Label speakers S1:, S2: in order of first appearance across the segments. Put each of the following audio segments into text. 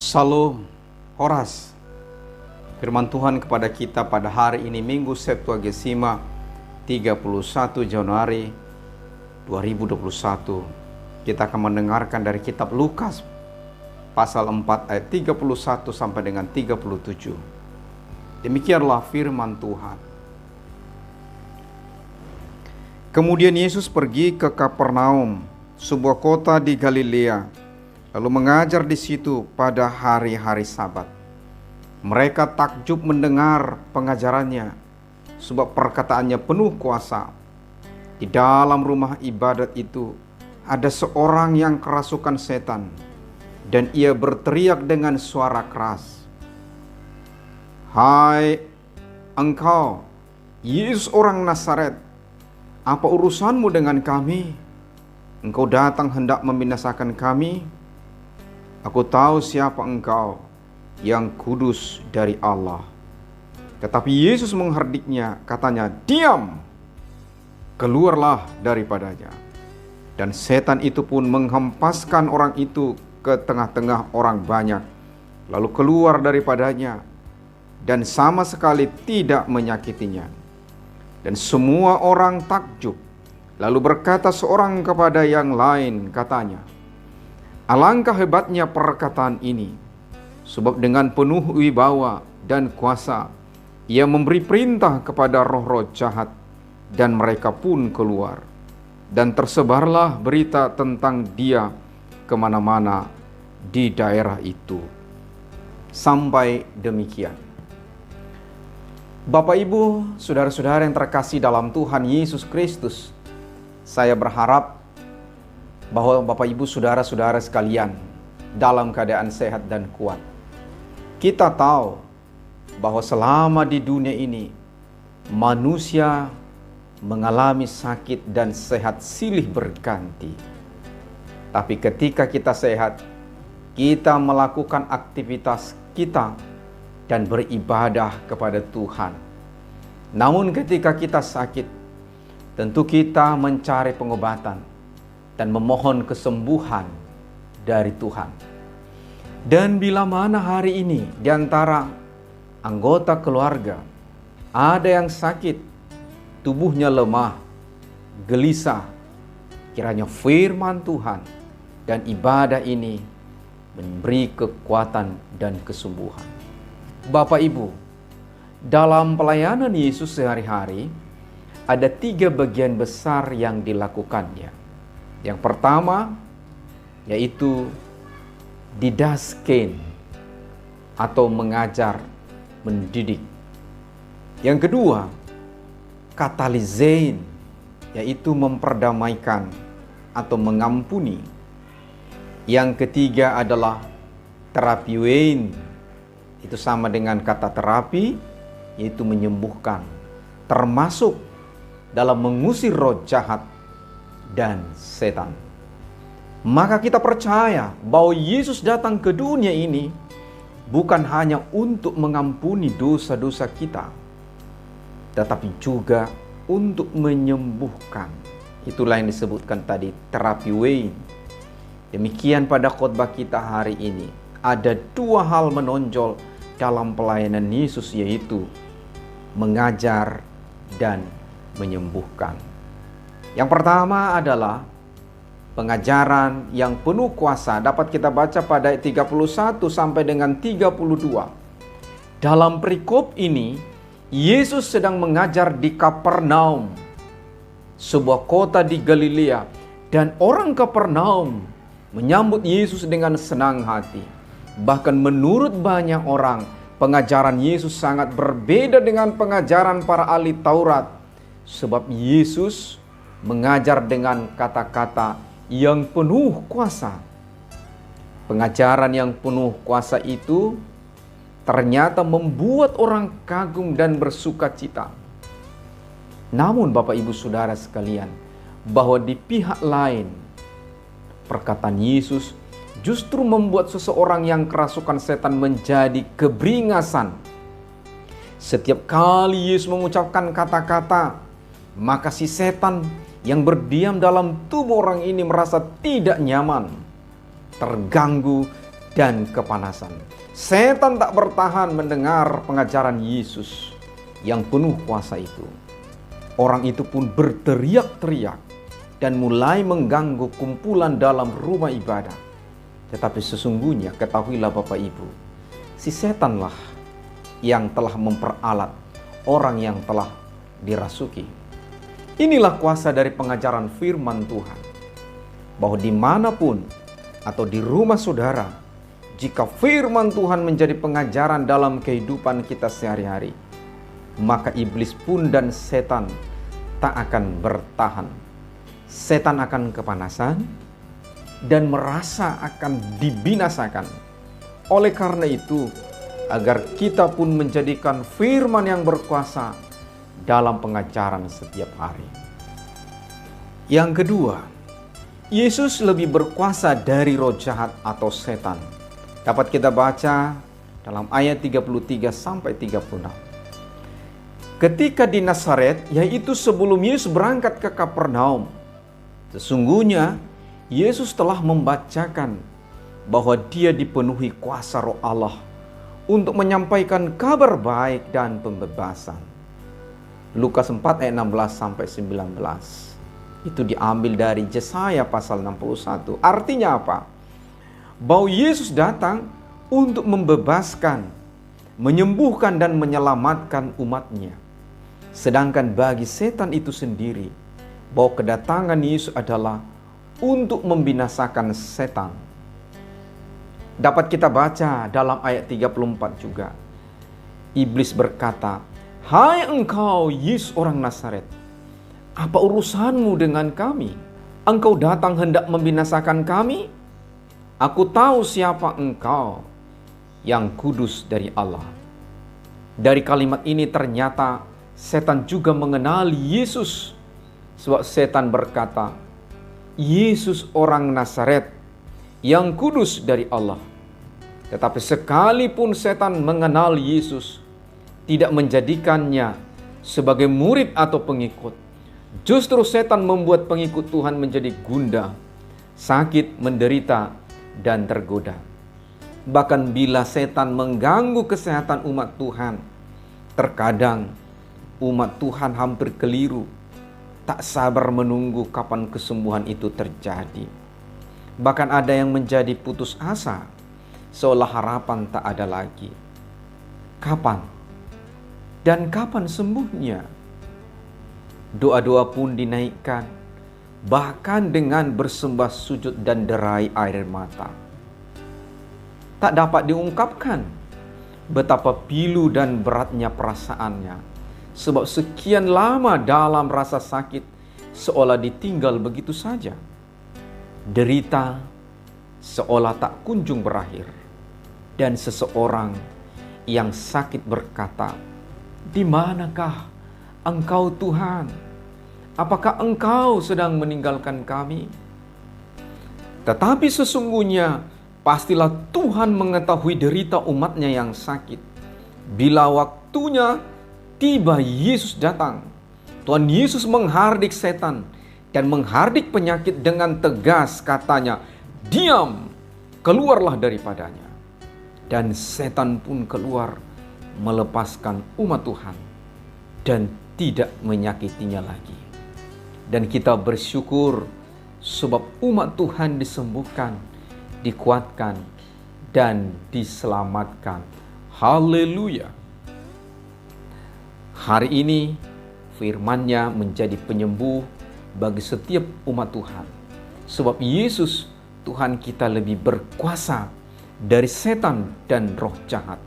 S1: Salam, Horas. Firman Tuhan kepada kita pada hari ini Minggu Septuagesima 31 Januari 2021. Kita akan mendengarkan dari kitab Lukas pasal 4 ayat 31 sampai dengan 37. Demikianlah firman Tuhan. Kemudian Yesus pergi ke Kapernaum, sebuah kota di Galilea, lalu mengajar di situ pada hari-hari Sabat. Mereka takjub mendengar pengajarannya, sebab perkataannya penuh kuasa. Di dalam rumah ibadat itu ada seorang yang kerasukan setan, dan ia berteriak dengan suara keras, "Hai engkau, Yesus orang Nazaret, apa urusanmu dengan kami? Engkau datang hendak membinasakan kami? Aku tahu siapa engkau, yang kudus dari Allah." Tetapi Yesus mengherdiknya, katanya, "Diam! Keluarlah daripadanya." Dan setan itu pun menghempaskan orang itu ke tengah-tengah orang banyak, lalu keluar daripadanya, dan sama sekali tidak menyakitinya. Dan semua orang takjub, lalu berkata seorang kepada yang lain, katanya, "Alangkah hebatnya perkataan ini, sebab dengan penuh wibawa dan kuasa ia memberi perintah kepada roh-roh jahat, dan mereka pun keluar. Dan tersebarlah berita tentang dia kemana-mana di daerah itu." Sampai demikian. Bapak, Ibu, saudara-saudara yang terkasih dalam Tuhan Yesus Kristus, saya berharap bahwa Bapak, Ibu, saudara-saudara sekalian dalam keadaan sehat dan kuat. Kita tahu bahwa selama di dunia ini manusia mengalami sakit dan sehat silih berganti. Tapi ketika kita sehat, kita melakukan aktivitas kita dan beribadah kepada Tuhan. Namun ketika kita sakit, tentu kita mencari pengobatan dan memohon kesembuhan dari Tuhan. Dan bila mana hari ini di antara anggota keluarga ada yang sakit, tubuhnya lemah, gelisah, kiranya firman Tuhan dan ibadah ini memberi kekuatan dan kesembuhan. Bapak, Ibu, dalam pelayanan Yesus sehari-hari ada 3 bagian besar yang dilakukannya. Yang pertama yaitu didaskein atau mengajar, mendidik. Yang kedua, katalizein, yaitu memperdamaikan atau mengampuni. Yang ketiga adalah terapiwein, itu sama dengan kata terapi, yaitu menyembuhkan, termasuk dalam mengusir roh jahat dan setan. Maka kita percaya bahwa Yesus datang ke dunia ini bukan hanya untuk mengampuni dosa-dosa kita, tetapi juga untuk menyembuhkan. Itulah yang disebutkan tadi, terapi wein. Demikian pada khotbah kita hari ini, ada 2 hal menonjol dalam pelayanan Yesus, yaitu mengajar dan menyembuhkan. Yang pertama adalah pengajaran yang penuh kuasa. Dapat kita baca pada ayat 31 sampai dengan 32. Dalam perikop ini, Yesus sedang mengajar di Kapernaum, sebuah kota di Galilea, dan orang Kapernaum menyambut Yesus dengan senang hati. Bahkan menurut banyak orang, pengajaran Yesus sangat berbeda dengan pengajaran para ahli Taurat, sebab Yesus mengajar dengan kata-kata yang penuh kuasa. Pengajaran yang penuh kuasa itu ternyata membuat orang kagum dan bersuka cita. Namun Bapak, Ibu, saudara sekalian, bahwa di pihak lain, perkataan Yesus justru membuat seseorang yang kerasukan setan menjadi keberingasan. Setiap kali Yesus mengucapkan kata-kata, maka si setan yang berdiam dalam tubuh orang ini merasa tidak nyaman, terganggu, dan kepanasan. Setan tak bertahan mendengar pengajaran Yesus yang penuh kuasa itu. Orang itu pun berteriak-teriak dan mulai mengganggu kumpulan dalam rumah ibadah. Tetapi sesungguhnya ketahuilah Bapak Ibu, si setanlah yang telah memperalat orang yang telah dirasuki. Inilah kuasa dari pengajaran firman Tuhan, bahwa dimanapun atau di rumah saudara, jika firman Tuhan menjadi pengajaran dalam kehidupan kita sehari-hari, maka iblis pun dan setan tak akan bertahan. Setan akan kepanasan dan merasa akan dibinasakan. Oleh karena itu, agar kita pun menjadikan firman yang berkuasa dalam pengajaran setiap hari. Yang kedua, Yesus lebih berkuasa dari roh jahat atau setan. Dapat kita baca dalam ayat 33 sampai 36. Ketika di Nazaret, yaitu sebelum Yesus berangkat ke Kapernaum, sesungguhnya Yesus telah membacakan bahwa dia dipenuhi kuasa roh Allah untuk menyampaikan kabar baik dan pembebasan. Lukas 4 ayat 16 sampai 19. Itu diambil dari Yesaya pasal 61. Artinya apa? Bahwa Yesus datang untuk membebaskan, menyembuhkan dan menyelamatkan umatnya. Sedangkan bagi setan itu sendiri, bahwa kedatangan Yesus adalah untuk membinasakan setan. Dapat kita baca dalam ayat 34 juga. Iblis berkata, "Hai engkau Yesus orang Nazaret, apa urusanmu dengan kami? Engkau datang hendak membinasakan kami? Aku tahu siapa engkau, yang kudus dari Allah." Dari kalimat ini ternyata setan juga mengenali Yesus. Sebab setan berkata, "Yesus orang Nazaret, yang kudus dari Allah." Tetapi sekalipun setan mengenal Yesus, tidak menjadikannya sebagai murid atau pengikut. Justru setan membuat pengikut Tuhan menjadi gundah, sakit, menderita, dan tergoda. Bahkan bila setan mengganggu kesehatan umat Tuhan, terkadang umat Tuhan hampir keliru, tak sabar menunggu kapan kesembuhan itu terjadi. Bahkan ada yang menjadi putus asa, seolah harapan tak ada lagi. Kapan? Dan kapan sembuhnya? Doa-doa pun dinaikkan, bahkan dengan bersembah sujud dan derai air mata. Tak dapat diungkapkan betapa pilu dan beratnya perasaannya, sebab sekian lama dalam rasa sakit seolah ditinggal begitu saja. Derita seolah tak kunjung berakhir. Dan seseorang yang sakit berkata, "Di manakah Engkau Tuhan? Apakah Engkau sedang meninggalkan kami?" Tetapi sesungguhnya pastilah Tuhan mengetahui derita umatnya yang sakit. Bila waktunya tiba, Yesus datang. Tuhan Yesus menghardik setan dan menghardik penyakit dengan tegas, katanya, "Diam, keluarlah daripadanya." Dan setan pun keluar melepaskan umat Tuhan dan tidak menyakitinya lagi. Dan kita bersyukur sebab umat Tuhan disembuhkan, dikuatkan, dan diselamatkan. Haleluya. Hari ini firman-Nya menjadi penyembuh bagi setiap umat Tuhan. Sebab Yesus Tuhan kita lebih berkuasa dari setan dan roh jahat.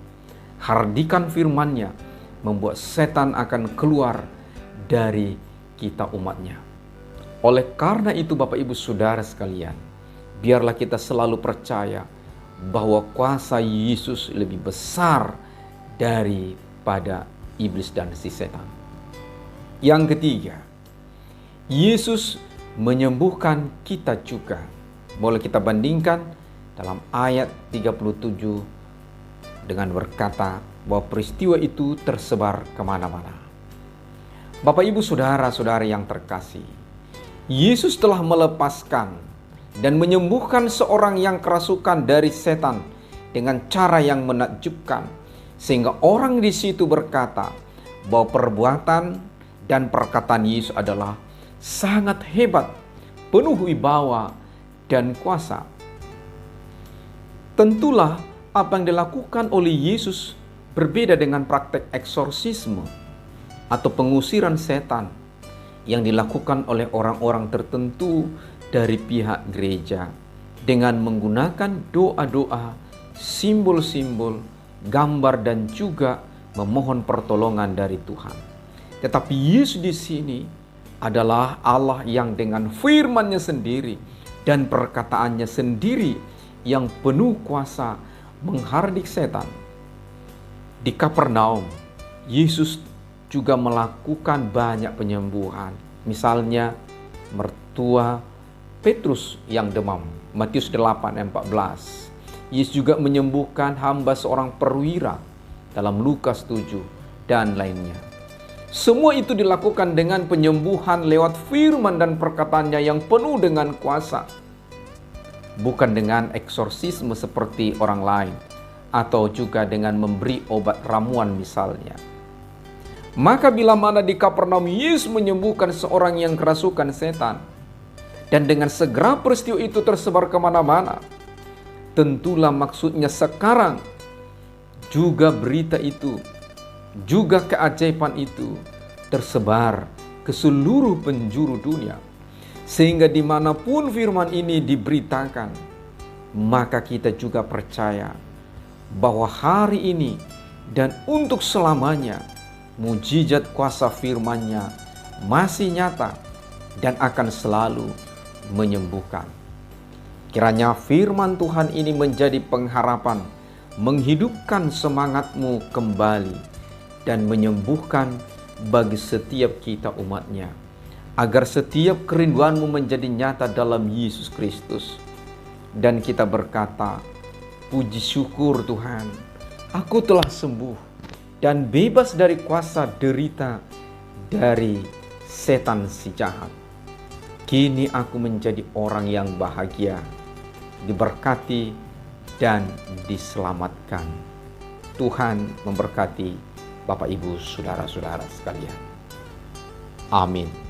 S1: Hardikan firman-Nya membuat setan akan keluar dari kita umat-Nya. Oleh karena itu Bapak Ibu Saudara sekalian, biarlah kita selalu percaya bahwa kuasa Yesus lebih besar daripada iblis dan si setan. Yang ketiga, Yesus menyembuhkan kita juga. Boleh kita bandingkan dalam ayat 37 dengan berkata bahwa peristiwa itu tersebar kemana-mana. Bapak Ibu Saudara-saudara yang terkasih, Yesus telah melepaskan dan menyembuhkan seorang yang kerasukan dari setan dengan cara yang menakjubkan, sehingga orang di situ berkata bahwa perbuatan dan perkataan Yesus adalah sangat hebat, penuh wibawa dan kuasa. Tentulah apa yang dilakukan oleh Yesus berbeda dengan praktek eksorsisme atau pengusiran setan yang dilakukan oleh orang-orang tertentu dari pihak gereja dengan menggunakan doa-doa, simbol-simbol, gambar, dan juga memohon pertolongan dari Tuhan. Tetapi Yesus di sini adalah Allah yang dengan firman-Nya sendiri dan perkataannya sendiri yang penuh kuasa menghardik setan. Di Kapernaum, Yesus juga melakukan banyak penyembuhan. Misalnya mertua Petrus yang demam, Matius 8:14. Yesus juga menyembuhkan hamba seorang perwira dalam Lukas 7 dan lainnya. Semua itu dilakukan dengan penyembuhan lewat firman dan perkataannya yang penuh dengan kuasa. Bukan dengan eksorsisme seperti orang lain, atau juga dengan memberi obat ramuan misalnya. Maka bila mana di Kapernaum Yesus menyembuhkan seorang yang kerasukan setan, dan dengan segera peristiwa itu tersebar kemana-mana, tentulah maksudnya sekarang juga berita itu, juga keajaiban itu tersebar ke seluruh penjuru dunia. Sehingga dimanapun firman ini diberitakan, maka kita juga percaya bahwa hari ini dan untuk selamanya mujizat kuasa firman-Nya masih nyata dan akan selalu menyembuhkan. Kiranya firman Tuhan ini menjadi pengharapan, menghidupkan semangatmu kembali dan menyembuhkan bagi setiap kita umat-Nya, agar setiap kerinduanmu menjadi nyata dalam Yesus Kristus. Dan kita berkata, puji syukur Tuhan, aku telah sembuh dan bebas dari kuasa derita dari setan si jahat. Kini aku menjadi orang yang bahagia, diberkati dan diselamatkan. Tuhan memberkati Bapak Ibu Saudara-saudara sekalian. Amin.